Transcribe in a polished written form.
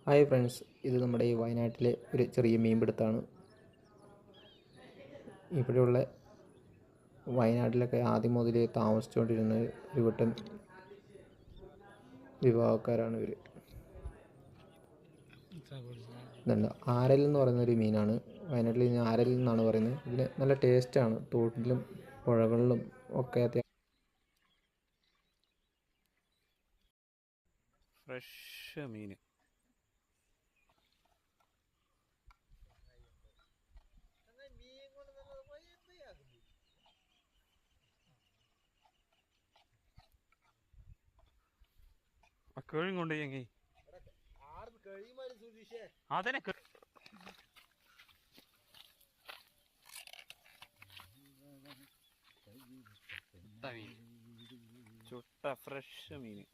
Hi friends, ഇത് നമ്മുടെ ഈ വയനാട്ടിലെ ഒരു ചെറിയ മീൻപിടുത്തമാണ്. ഇവിടെയുള്ള വയനാട്ടിലൊക്കെ ആദ്യം മുതലേ താമസിച്ചുകൊണ്ടിരുന്ന ഒരു കൂട്ടം വിഭാഗക്കാരാണ് ഇവർ. ഇതുണ്ട്, ആരൽ എന്ന് പറയുന്നൊരു മീനാണ്. വയനാട്ടിൽ ഇതിന് ആരൽ എന്നാണ് പറയുന്നത്. ഇതിന് നല്ല ടേസ്റ്റാണ്. തോട്ടിലും പുഴകളിലും ഒക്കെ ഫ്രഷ് മീൻ. കേഴും കൊണ്ട് അതന്നെ ചുട്ട ഫ്രഷ് മീൻ.